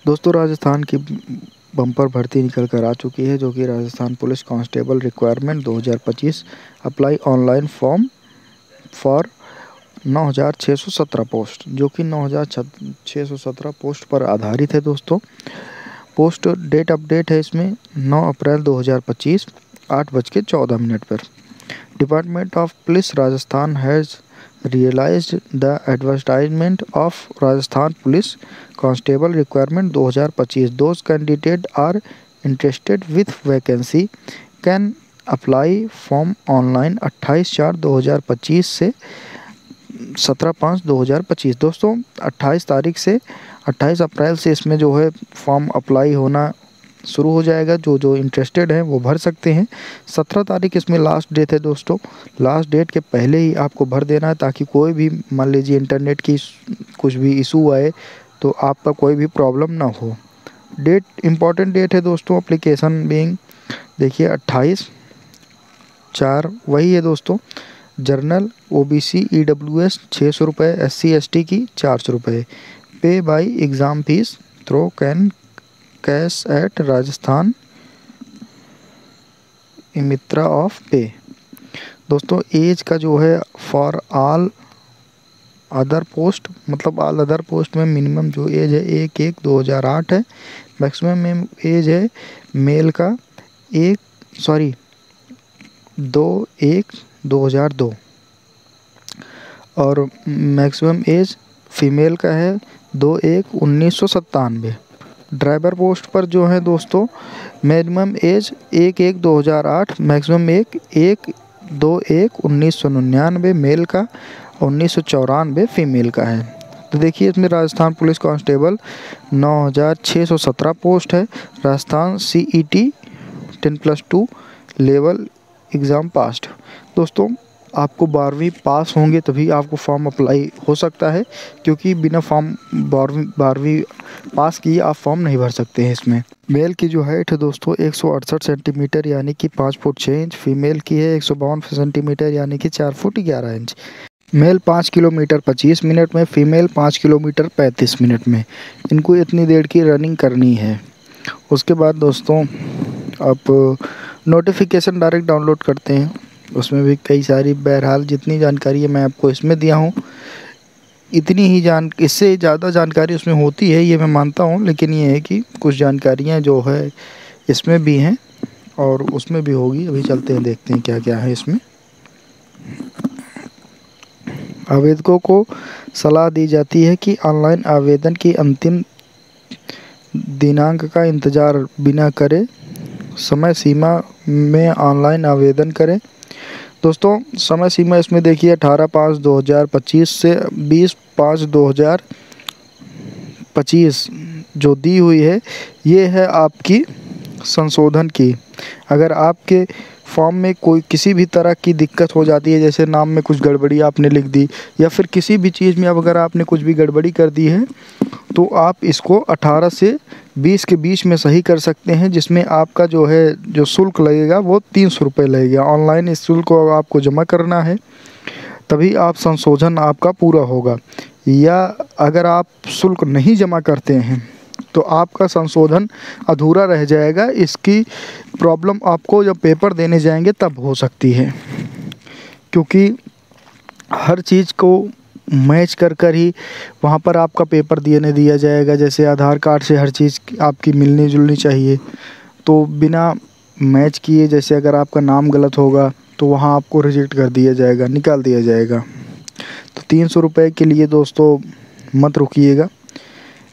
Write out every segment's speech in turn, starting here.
दोस्तों राजस्थान की बम्पर भर्ती निकल कर आ चुकी है, जो कि Rajasthan police constable requirement 2025 apply online form for 9,617 post, जो कि 9,617 पोस्ट पर आधारित है। दोस्तों पोस्ट डेट अपडेट है इसमें 9 अप्रैल 2025 8:14 पर। Department of police Rajasthan has realized the advertisement of Rajasthan Police Constable Requirement 2025. Those candidates are interested with vacancy can apply form online 28/4/2025 से 17/5/2025। दोस्तों 28 तारीख से 28 अप्रैल से इसमें जो है फॉर्म अप्लाई होना शुरू हो जाएगा। जो इंटरेस्टेड हैं वो भर सकते हैं। 17 तारीख इसमें लास्ट डेट है। दोस्तों लास्ट डेट के पहले ही आपको भर देना है, ताकि कोई भी मान लीजिए इंटरनेट की कुछ भी इशू आए तो आपका कोई भी प्रॉब्लम ना हो। डेट इम्पॉर्टेंट डेट है दोस्तों। एप्लीकेशन बीइंग देखिए 28/4 वही है दोस्तों। जर्नल OBC EWS 600 रुपये, SC ST की 400 रुपये। Pay by exam fees through can cash at Rajasthan Mitra of pay. दोस्तों एज का जो है फॉर ऑल अदर पोस्ट, मतलब ऑल अदर पोस्ट में मिनिमम जो एज है 1/1/2008 है। मैक्सिमम एज है मेल का 2/1/2002 और मैक्सिमम एज फीमेल का है 2/1/1997। ड्राइवर पोस्ट पर जो है दोस्तों minimum age 1/1/2008, maximum age 1/2/1/1999 male का, 1994 फीमेल का है। तो देखिए इसमें राजस्थान पुलिस कांस्टेबल 9,617 पोस्ट है। Rajasthan CET 10+2 level exam passed. दोस्तों आपको 12वीं पास होंगे तभी आपको फॉर्म अप्लाई हो सकता है, क्योंकि बिना फॉर्म 12वीं पास किए आप फॉर्म नहीं भर सकते हैं इसमें। मेल की जो हाइट है दोस्तों 168 सेंटीमीटर यानी कि 5 फुट 6 इंच। फीमेल की है 152 सेंटीमीटर यानी कि 4 foot 11 inch. Male 5 kilometre 25 minute में, फीमेल 5 किलोमीटर 35 मिनट में। इनको इतनी देर की रनिंग करनी है। उसके बाद दोस्तों आप नोटिफिकेशन डायरेक्ट डाउनलोड करते हैं, उसमें भी कई सारी, बहरहाल जितनी जानकारी है मैं आपको इसमें दिया हूँ। इतनी ही इससे ज़्यादा जानकारी उसमें होती है ये मैं मानता हूँ, लेकिन ये है कि कुछ जानकारियाँ जो है इसमें भी हैं और उसमें भी होगी। अभी चलते हैं देखते हैं क्या क्या है इसमें। आवेदकों को सलाह दी जाती है कि ऑनलाइन आवेदन की अंतिम दिनांक का इंतज़ार बिना करे समय सीमा में ऑनलाइन आवेदन करें। दोस्तों समय सीमा इसमें देखिए 18/5/2025 से 20/5/2025 जो दी हुई है, ये है आपकी संशोधन की। अगर आपके फॉर्म में कोई किसी भी तरह की दिक्कत हो जाती है, जैसे नाम में कुछ गड़बड़ी आपने लिख दी या फिर किसी भी चीज़ में अब अगर आपने कुछ भी गड़बड़ी कर दी है, तो आप इसको 18 से 20 के बीच में सही कर सकते हैं, जिसमें आपका जो है जो शुल्क लगेगा वो 300 रुपये लगेगा। ऑनलाइन इस शुल्क को आपको जमा करना है, तभी आप संशोधन आपका पूरा होगा। या अगर आप शुल्क नहीं जमा करते हैं तो आपका संशोधन अधूरा रह जाएगा। इसकी प्रॉब्लम आपको जब पेपर देने जाएंगे तब हो सकती है, क्योंकि हर चीज़ को मैच कर ही वहाँ पर आपका पेपर देने दिया जाएगा। जैसे आधार कार्ड से हर चीज़ आपकी मिलनी जुलनी चाहिए, तो बिना मैच किए जैसे अगर आपका नाम गलत होगा तो वहाँ आपको रिजेक्ट कर दिया जाएगा, निकाल दिया जाएगा। तो 300 रुपये के लिए दोस्तों मत रुकिएगा।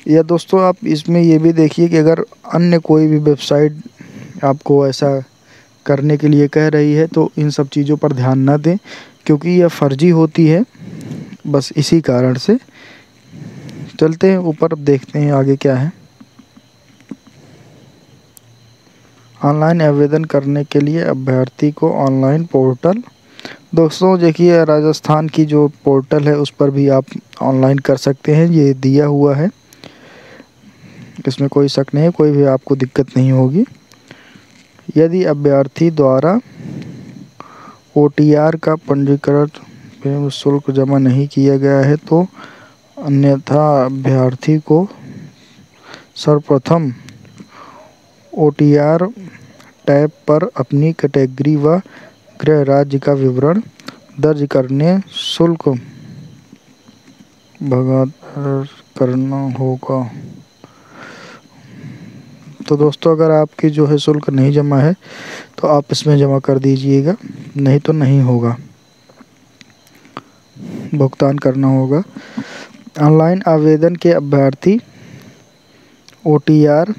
या दोस्तों आप इसमें ये भी देखिए कि अगर अन्य कोई भी वेबसाइट आपको ऐसा करने के लिए कह रही है तो इन सब चीज़ों पर ध्यान न दें, क्योंकि यह फर्जी होती है। बस इसी कारण से चलते हैं ऊपर, अब देखते हैं आगे क्या है। ऑनलाइन आवेदन करने के लिए अभ्यर्थी को ऑनलाइन पोर्टल। दोस्तों देखिए राजस्थान की जो पोर्टल है उस पर भी आप ऑनलाइन कर सकते हैं, ये दिया हुआ है, इसमें कोई शक नहीं है, कोई भी आपको दिक्कत नहीं होगी। यदि अभ्यर्थी द्वारा OTR का पंजीकरण शुल्क जमा नहीं किया गया है तो अन्यथा अभ्यर्थी को सर्वप्रथम OTR टैब पर अपनी कैटेगरी व गृह राज्य का विवरण दर्ज करने शुल्क भुगतान करना होगा। तो दोस्तों अगर आपकी जो है शुल्क नहीं जमा है तो आप इसमें जमा कर दीजिएगा, नहीं तो नहीं होगा, भुगतान करना होगा। ऑनलाइन आवेदन के अभ्यर्थी OTR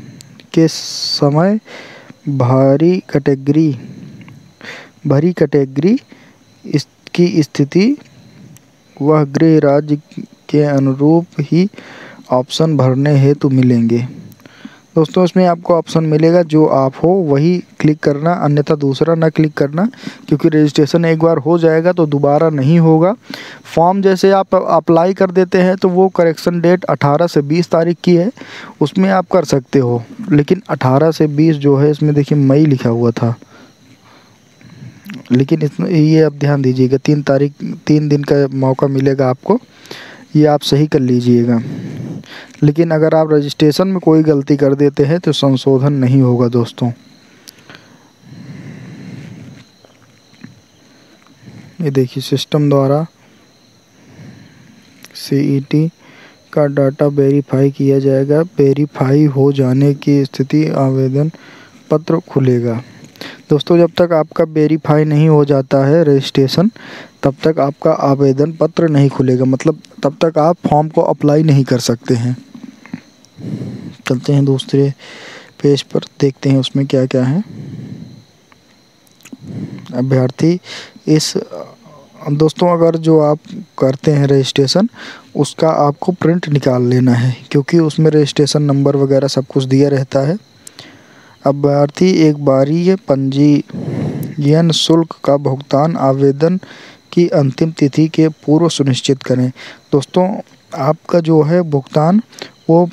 के समय भरी कैटेगरी इसकी स्थिति वह गृह राज्य के अनुरूप ही ऑप्शन भरने हेतु मिलेंगे। दोस्तों इसमें आपको ऑप्शन मिलेगा, जो आप हो वही क्लिक करना, अन्यथा दूसरा ना क्लिक करना, क्योंकि रजिस्ट्रेशन एक बार हो जाएगा तो दोबारा नहीं होगा। फॉर्म जैसे आप अप्लाई कर देते हैं तो वो करेक्शन डेट 18 से 20 तारीख की है, उसमें आप कर सकते हो। लेकिन 18 से 20 जो है इसमें देखिए मई लिखा हुआ था, लेकिन इसमें ये आप ध्यान दीजिएगा 3 दिन का मौका मिलेगा आपको, ये आप सही कर लीजिएगा। लेकिन अगर आप रजिस्ट्रेशन में कोई गलती कर देते हैं तो संशोधन नहीं होगा दोस्तों। ये देखिए सिस्टम द्वारा CET का डाटा वेरीफाई किया जाएगा। वेरीफाई हो जाने की स्थिति आवेदन पत्र खुलेगा। दोस्तों जब तक आपका वेरीफाई नहीं हो जाता है रजिस्ट्रेशन, तब तक आपका आवेदन पत्र नहीं खुलेगा, मतलब तब तक आप फॉर्म को अप्लाई नहीं कर सकते हैं। चलते हैं दूसरे पेज पर, देखते हैं उसमें क्या क्या है। अभ्यर्थी दोस्तों अगर जो आप करते हैं रजिस्ट्रेशन, उसका आपको प्रिंट निकाल लेना है, क्योंकि उसमें रजिस्ट्रेशन नंबर वगैरह सब कुछ दिया रहता है। अभ्यर्थी एक बारी पंजीयन शुल्क का भुगतान आवेदन की अंतिम तिथि के पूर्व सुनिश्चित करें। दोस्तों आपका जो है भुगतान वो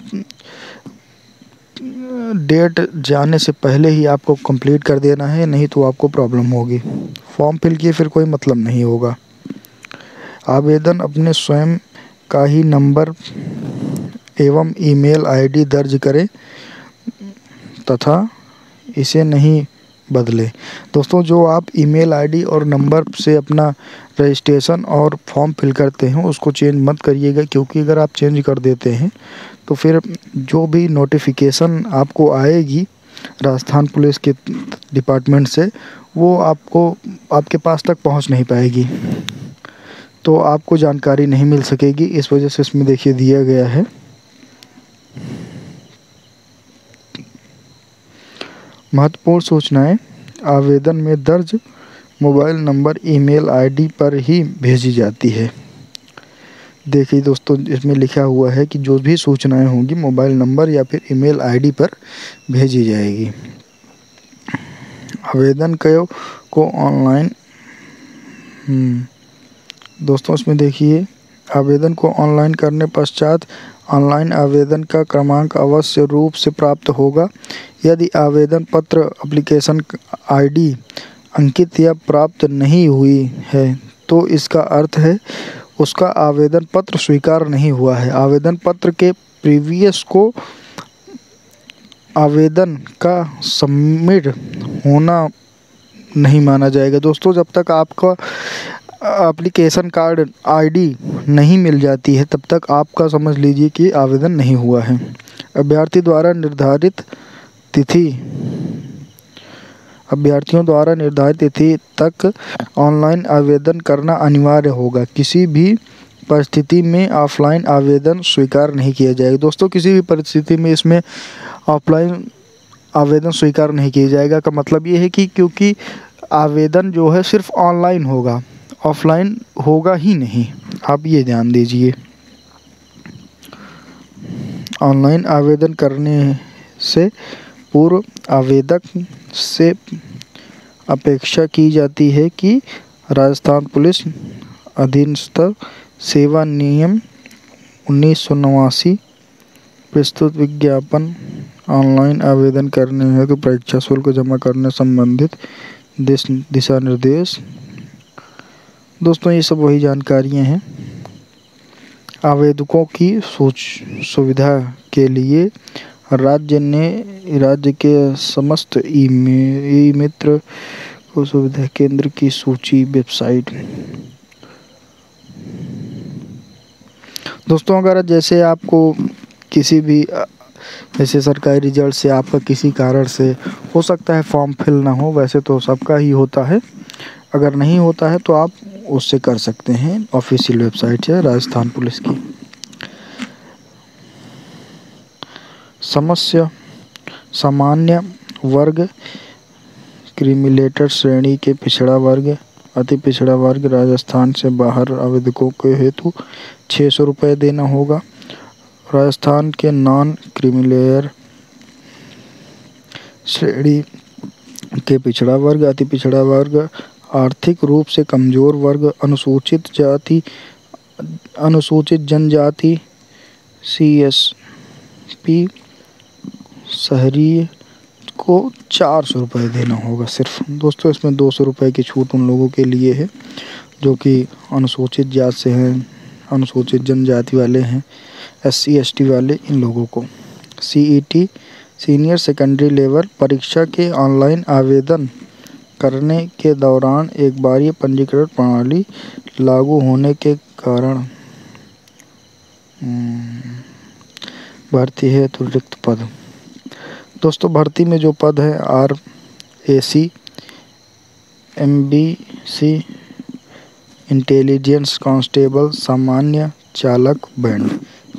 डेट जाने से पहले ही आपको कंप्लीट कर देना है, नहीं तो आपको प्रॉब्लम होगी। फॉर्म फिल किए फिर कोई मतलब नहीं होगा। आवेदन अपने स्वयं का ही नंबर एवं ईमेल ID दर्ज करें तथा इसे नहीं बदले। दोस्तों जो आप ईमेल ID और नंबर से अपना रजिस्ट्रेशन और फॉर्म फिल करते हैं उसको चेंज मत करिएगा, क्योंकि अगर आप चेंज कर देते हैं तो फिर जो भी नोटिफिकेशन आपको आएगी राजस्थान पुलिस के डिपार्टमेंट से, वो आपके पास तक पहुंच नहीं पाएगी, तो आपको जानकारी नहीं मिल सकेगी। इस वजह से इसमें देखिए दिया गया है महत्वपूर्ण सूचनाएं आवेदन में दर्ज मोबाइल नंबर ईमेल ID पर ही भेजी जाती है। देखिए दोस्तों इसमें लिखा हुआ है कि जो भी सूचनाएं होंगी मोबाइल नंबर या फिर ईमेल ID पर भेजी जाएगी। आवेदन को ऑनलाइन दोस्तों इसमें देखिए आवेदन को ऑनलाइन करने पश्चात ऑनलाइन आवेदन का क्रमांक अवश्य रूप से प्राप्त होगा। यदि आवेदन पत्र एप्लीकेशन ID अंकित या प्राप्त नहीं हुई है तो इसका अर्थ है उसका आवेदन पत्र स्वीकार नहीं हुआ है। आवेदन पत्र के प्रीवियस को आवेदन का सबमिट होना नहीं माना जाएगा। दोस्तों जब तक आपका एप्लीकेशन कार्ड ID नहीं मिल जाती है तब तक आपका समझ लीजिए कि आवेदन नहीं हुआ है। अभ्यर्थियों द्वारा निर्धारित तिथि तक ऑनलाइन आवेदन करना अनिवार्य होगा। किसी भी परिस्थिति में ऑफलाइन आवेदन स्वीकार नहीं किया जाएगा। दोस्तों किसी भी परिस्थिति में इसमें ऑफलाइन आवेदन स्वीकार नहीं किया जाएगा का मतलब ये है कि क्योंकि आवेदन जो है सिर्फ ऑनलाइन होगा, ऑफलाइन होगा ही नहीं, आप ये ध्यान दीजिए। ऑनलाइन आवेदन करने से पूर्व आवेदक से अपेक्षा की जाती है कि राजस्थान पुलिस अधीनस्थ सेवा नियम 1989 प्रस्तुत विज्ञापन ऑनलाइन आवेदन करने हेतु परीक्षा शुल्क जमा करने संबंधित दिशा निर्देश। दोस्तों ये सब वही जानकारियाँ हैं। आवेदकों की सुविधा के लिए राज्य के समस्त ई मित्र को सुविधा केंद्र की सूची वेबसाइट। दोस्तों अगर जैसे आपको किसी भी जैसे सरकारी रिजल्ट से आपका किसी कारण से हो सकता है फॉर्म फिल ना हो, वैसे तो सबका ही होता है, अगर नहीं होता है तो आप उससे कर सकते हैं। ऑफिशियल वेबसाइट है राजस्थान पुलिस की। समस्या सामान्य वर्ग, क्रिमिलेटर श्रेणी के पिछड़ा वर्ग, अति पिछड़ा वर्ग, राजस्थान से बाहर आवेदकों के हेतु 600 रुपये देना होगा। राजस्थान के नॉन क्रिमिलेयर श्रेणी के पिछड़ा वर्ग, अति पिछड़ा वर्ग, आर्थिक रूप से कमजोर वर्ग, अनुसूचित जाति, अनुसूचित जनजाति, CSP शहरी को 400 रुपये देना होगा सिर्फ। दोस्तों इसमें 200 रुपये की छूट उन लोगों के लिए है जो कि अनुसूचित जाति से हैं, अनुसूचित जनजाति वाले हैं, SC ST वाले, इन लोगों को। CET सीनियर सेकेंडरी लेवल परीक्षा के ऑनलाइन आवेदन करने के दौरान एक बार पंजीकरण प्रणाली लागू होने के कारण भर्ती है तो रिक्त पद। दोस्तों भर्ती में जो पद है RAC, MBC, इंटेलिजेंस कांस्टेबल, सामान्य, चालक, बैंड।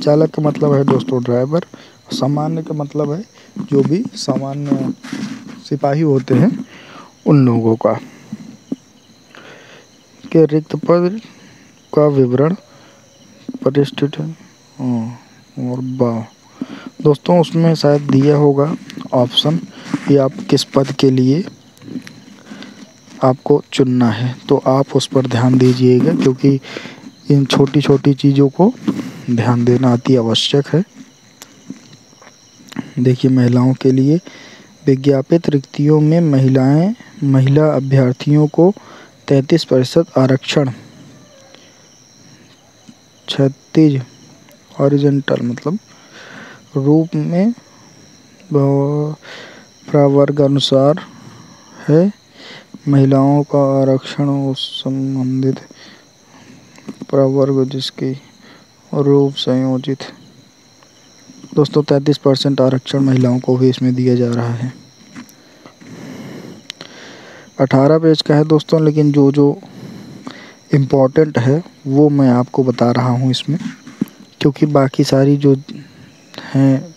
चालक का मतलब है दोस्तों ड्राइवर, सामान्य का मतलब है जो भी सामान्य सिपाही होते हैं उन लोगों का। के रिक्त पद का विवरण परिष्ठित और दोस्तों उसमें शायद दिया होगा ऑप्शन कि आप किस पद के लिए आपको चुनना है, तो आप उस पर ध्यान दीजिएगा क्योंकि इन छोटी छोटी चीज़ों को ध्यान देना अति आवश्यक है। देखिए महिलाओं के लिए विज्ञापित रिक्तियों में महिला अभ्यर्थियों को 33% आरक्षण, 36 हॉरिजॉन्टल मतलब रूप में प्रवर्ग अनुसार है। महिलाओं का आरक्षण उस संबंधित प्रवर्ग जिसके रूप संयोजित। दोस्तों 33% आरक्षण महिलाओं को भी इसमें दिया जा रहा है। 18 पेज का है दोस्तों, लेकिन जो जो इम्पोर्टेंट है वो मैं आपको बता रहा हूँ इसमें, क्योंकि बाकी सारी जो हैं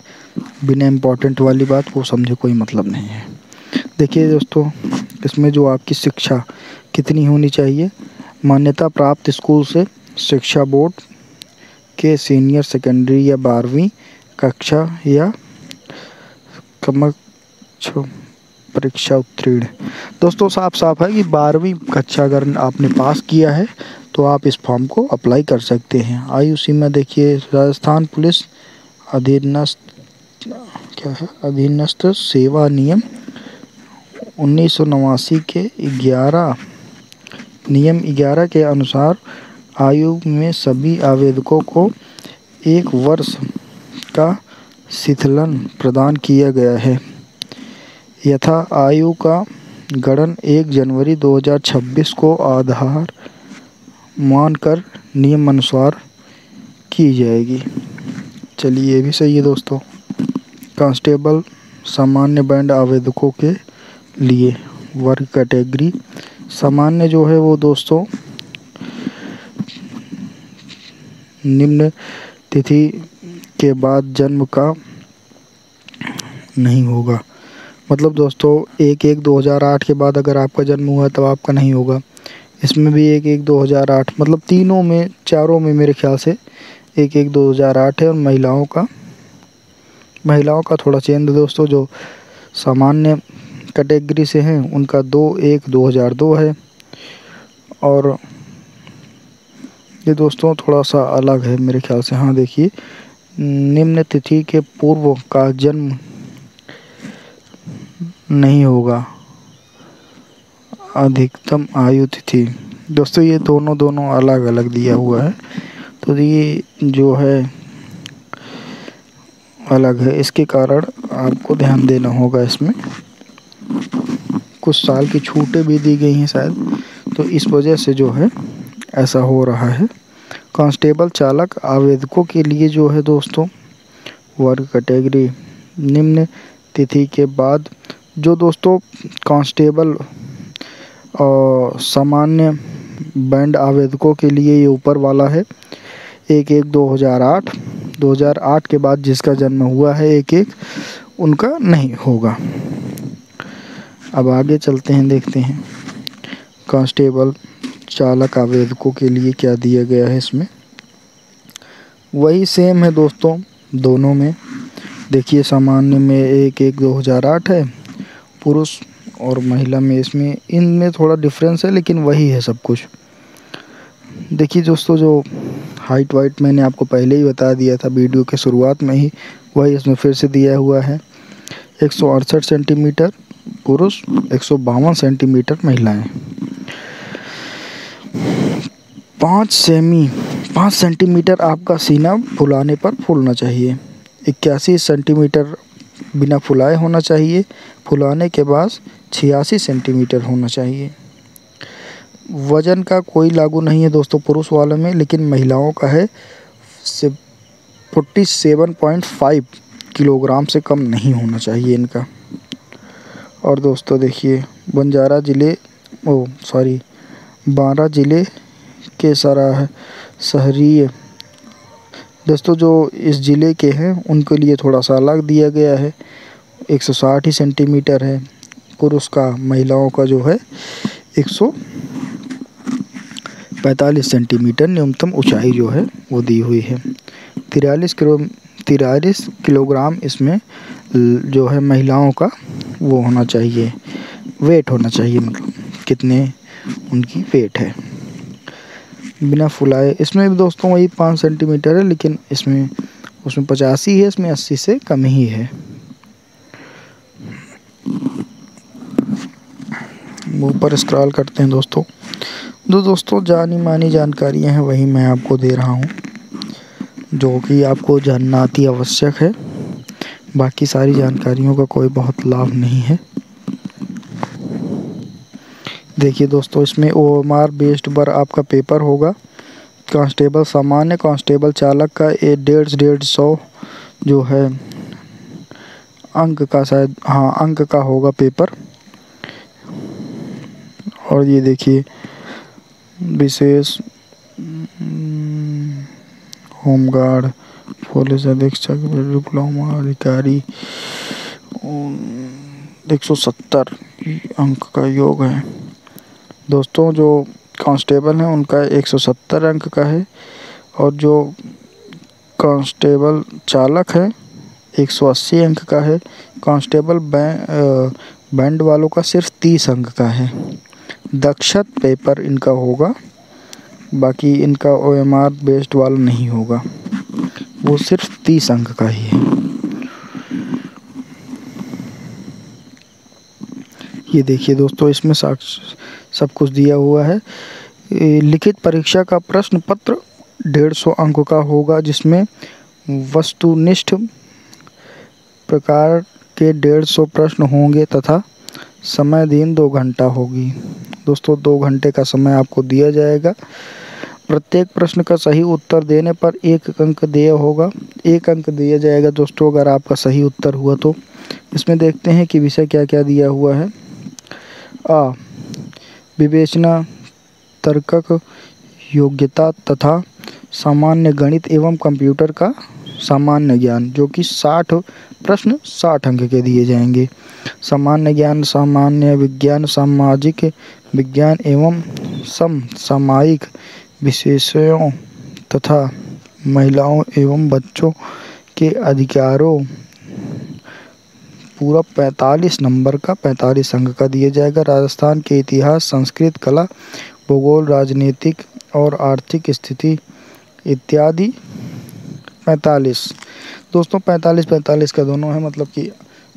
बिना इम्पोर्टेंट वाली बात वो समझे कोई मतलब नहीं है। देखिए दोस्तों इसमें जो आपकी शिक्षा कितनी होनी चाहिए, मान्यता प्राप्त स्कूल से शिक्षा बोर्ड के सीनियर सेकेंडरी या 12वीं कक्षा या समकक्ष परीक्षा उत्तीर्ण। दोस्तों साफ साफ है कि 12वीं कक्षा अगर आपने पास किया है तो आप इस फॉर्म को अप्लाई कर सकते हैं। आयु सीमा देखिए, राजस्थान पुलिस अधीनस्थ क्या है, अधीनस्थ सेवा नियम 1989 के 11 के अनुसार आयु में सभी आवेदकों को 1 वर्ष का शिथिलन प्रदान किया गया है। यथा आयु का गणन 1 जनवरी 2026 को आधार मानकर नियमानुसार की जाएगी। चलिए ये भी सही है दोस्तों। कांस्टेबल सामान्य बैंड आवेदकों के लिए वर्ग कैटेगरी सामान्य जो है वो दोस्तों निम्न तिथि के बाद जन्म का नहीं होगा। मतलब दोस्तों 1/1/2008 के बाद अगर आपका जन्म हुआ तब आपका नहीं होगा। इसमें भी 1/1/2008 मतलब तीनों में चारों में मेरे ख्याल से 1/1/2008 है। और महिलाओं का थोड़ा चेंज दोस्तों, जो सामान्य कैटेगरी से हैं उनका 2/1/2002 है। और ये दोस्तों थोड़ा सा अलग है मेरे ख्याल से। हाँ देखिए, निम्न तिथि के पूर्व का जन्म नहीं होगा। अधिकतम आयु तिथि दोस्तों ये दोनों अलग अलग दिया हुआ है। तो ये जो है अलग है, इसके कारण आपको ध्यान देना होगा। इसमें कुछ साल की छूटें भी दी गई हैं शायद, तो इस वजह से जो है ऐसा हो रहा है। कांस्टेबल चालक आवेदकों के लिए जो है दोस्तों वर्ग कैटेगरी निम्न तिथि के बाद जो दोस्तों कांस्टेबल और सामान्य बैंड आवेदकों के लिए ये ऊपर वाला है। 1/1/2008 2008 के बाद जिसका जन्म हुआ है 1/1 उनका नहीं होगा। अब आगे चलते हैं, देखते हैं कांस्टेबल चालक आवेदकों के लिए क्या दिया गया है। इसमें वही सेम है दोस्तों दोनों में। देखिए सामान्य में 1/1/2008 है पुरुष और महिला में, इसमें इनमें थोड़ा डिफरेंस है लेकिन वही है सब कुछ। देखिए दोस्तों जो हाइट वाइट मैंने आपको पहले ही बता दिया था वीडियो के शुरुआत में ही, वही इसमें फिर से दिया हुआ है। 168 सेंटीमीटर पुरुष, 152 सेंटीमीटर महिलाएं। 5 सेंटीमीटर आपका सीना फुलाने पर फूलना चाहिए। 81 सेंटीमीटर बिना फुलाए होना चाहिए। फुलाने के बाद 86 सेंटीमीटर होना चाहिए। वज़न का कोई लागू नहीं है दोस्तों पुरुष वाले में, लेकिन महिलाओं का है 47.5 किलोग्राम से कम नहीं होना चाहिए इनका। और दोस्तों देखिए 12 ज़िले के शहरी दोस्तों जो इस ज़िले के हैं उनके लिए थोड़ा सा अलग दिया गया है। 160 ही सेंटीमीटर है पुरुष का, महिलाओं का जो है 145 सेंटीमीटर न्यूनतम ऊंचाई जो है वो दी हुई है। 43 किलोग्राम इसमें जो है महिलाओं का वो होना चाहिए, वेट होना चाहिए, मतलब कितने उनकी वेट है बिना फुलाए। इसमें भी दोस्तों वही 5 सेंटीमीटर है, लेकिन उसमें 85 है, इसमें 80 से कम ही है। ऊपर स्क्रॉल करते हैं दोस्तों। दोस्तों जानी मानी जानकारियां हैं वही मैं आपको दे रहा हूं, जो कि आपको जानना अति आवश्यक है। बाकी सारी जानकारियों का कोई बहुत लाभ नहीं है। देखिए दोस्तों इसमें OMR बेस्ड पर आपका पेपर होगा। कांस्टेबल सामान्य कांस्टेबल चालक का 150 जो है अंक का, शायद हाँ अंक का होगा पेपर। और ये देखिए विशेष होमगार्ड, पुलिस अधीक्षक, डिप्लोमा अधिकारी 170 अंक का योग है दोस्तों। जो कांस्टेबल हैं उनका 170 अंक का है, और जो कांस्टेबल चालक है 180 अंक का है। कांस्टेबल बैंड वालों का सिर्फ 30 अंक का है। दक्षत पेपर इनका होगा, बाकी इनका OMR बेस्ड वाला नहीं होगा, वो सिर्फ 30 अंक का ही है। ये देखिए दोस्तों इसमें सब कुछ दिया हुआ है। लिखित परीक्षा का प्रश्न पत्र 150 अंक का होगा, जिसमें वस्तुनिष्ठ प्रकार के 150 प्रश्न होंगे तथा समय दिन 2 घंटा होगी। दोस्तों 2 घंटे का समय आपको दिया जाएगा। प्रत्येक प्रश्न का सही उत्तर देने पर 1 अंक दिया होगा, 1 अंक दिया जाएगा दोस्तों अगर आपका सही उत्तर हुआ तो। इसमें देखते हैं कि विषय क्या क्या दिया हुआ है। विवेचना, तर्कक योग्यता तथा सामान्य गणित एवं कंप्यूटर का सामान्य ज्ञान, जो कि 60 प्रश्न 60 अंक के दिए जाएंगे। सामान्य ज्ञान, सामान्य विज्ञान, सामाजिक विज्ञान एवं समसामयिक विषयों तथा महिलाओं एवं बच्चों के अधिकारों पूरा 45 नंबर का 45 अंक का दिया जाएगा। राजस्थान के इतिहास, संस्कृत, कला, भूगोल, राजनीतिक और आर्थिक स्थिति इत्यादि 45। दोस्तों 45 का दोनों है, मतलब कि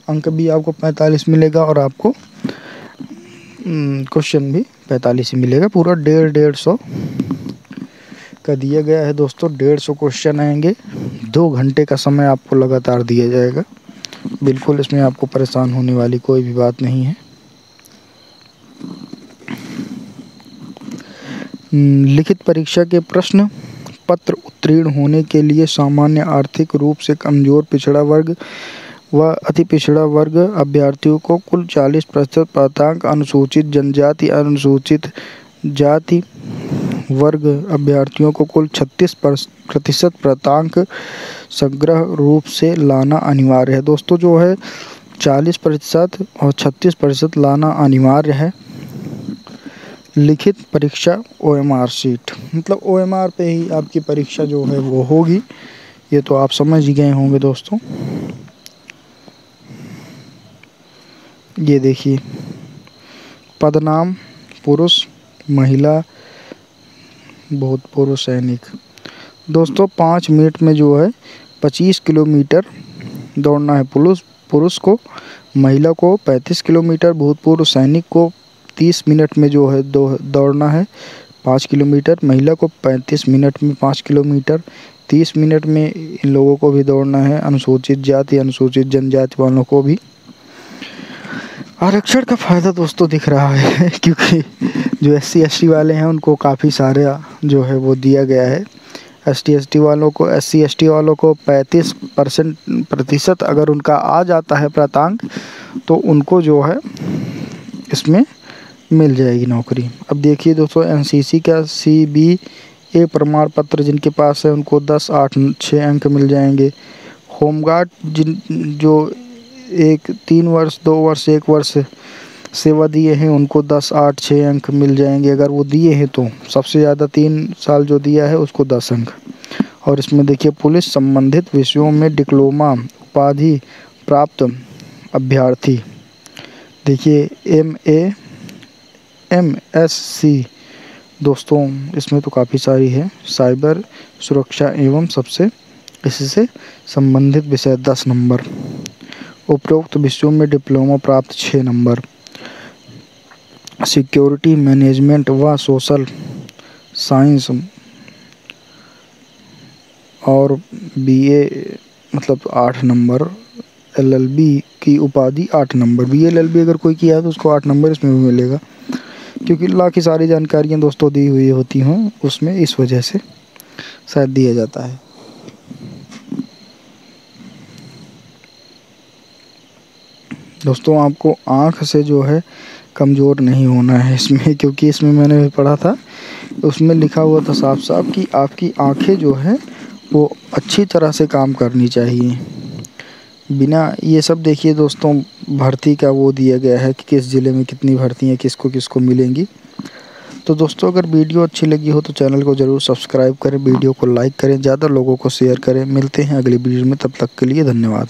अंक भी आपको 45 मिलेगा और आपको क्वेश्चन भी 45 ही मिलेगा। पूरा 150 का दिया गया है दोस्तों। 150 क्वेश्चन आएंगे, 2 घंटे का समय आपको लगातार दिया जाएगा। बिल्कुल इसमें आपको परेशान होने वाली कोई भी बात नहीं है। लिखित परीक्षा के प्रश्न पत्र उत्तीर्ण होने के लिए सामान्य, आर्थिक रूप से कमजोर, पिछड़ा वर्ग व अति पिछड़ा वर्ग अभ्यर्थियों को कुल 40% प्राप्तांक, अनुसूचित जनजाति, अनुसूचित जाति वर्ग अभ्यर्थियों को कुल 36% प्राप्तांक समग्र रूप से लाना अनिवार्य है। दोस्तों जो है 40% और 36% लाना अनिवार्य है। लिखित परीक्षा OMR शीट, मतलब OMR पे ही आपकी परीक्षा जो है वो होगी। ये तो आप समझ ही गए होंगे दोस्तों। ये देखिए, पदनाम पुरुष, महिला, भूतपूर्व सैनिक। दोस्तों 5 मिनट में जो है 25 किलोमीटर दौड़ना है पुरुष को, महिला को 35 किलोमीटर, भूतपूर्व सैनिक को 30 मिनट में जो है दौड़ना है 5 किलोमीटर, महिला को 35 मिनट में 5 किलोमीटर, 30 मिनट में इन लोगों को भी दौड़ना है, अनुसूचित जाति, अनुसूचित जनजाति वालों को भी। आरक्षण का फ़ायदा दोस्तों दिख रहा है क्योंकि जो SC ST वाले हैं उनको काफ़ी सारे जो है वो दिया गया है। SC ST वालों को 35% अगर उनका आ जाता है प्राप्तांक तो उनको जो है इसमें मिल जाएगी नौकरी। अब देखिए दोस्तों, NCC का CBA प्रमाण पत्र जिनके पास है उनको 10, 8, 6 अंक मिल जाएंगे। होमगार्ड जो 3 वर्ष, 2 वर्ष, 1 वर्ष सेवा दिए हैं उनको 10, 8, 6 अंक मिल जाएंगे। अगर वो दिए हैं तो सबसे ज़्यादा 3 साल जो दिया है उसको 10 अंक। और इसमें देखिए, पुलिस संबंधित विषयों में डिप्लोमा उपाधि प्राप्त अभ्यर्थी, देखिए MA MSc दोस्तों, इसमें तो काफ़ी सारी है। साइबर सुरक्षा एवं सबसे इससे संबंधित विषय 10 नंबर, उपरोक्त विषयों में डिप्लोमा प्राप्त 6 नंबर, सिक्योरिटी मैनेजमेंट व सोशल साइंस और BA मतलब 8 नंबर, LLB की उपाधि 8 नंबर। BLLB अगर कोई किया है तो उसको 8 नंबर इसमें भी मिलेगा, क्योंकि ला की सारी जानकारियाँ दोस्तों दी हुई होती हैं उसमें, इस वजह से शायद दिया जाता है। दोस्तों आपको आँख से जो है कमज़ोर नहीं होना है इसमें, क्योंकि इसमें मैंने पढ़ा था उसमें लिखा हुआ था साफ साफ कि आपकी आँखें जो है वो अच्छी तरह से काम करनी चाहिए। बिना ये सब देखिए दोस्तों, भर्ती का वो दिया गया है कि किस ज़िले में कितनी भर्तियाँ किसको किसको मिलेंगी। तो दोस्तों अगर वीडियो अच्छी लगी हो तो चैनल को ज़रूर सब्सक्राइब करें, वीडियो को लाइक करें, ज़्यादा लोगों को शेयर करें। मिलते हैं अगली वीडियो में, तब तक के लिए धन्यवाद।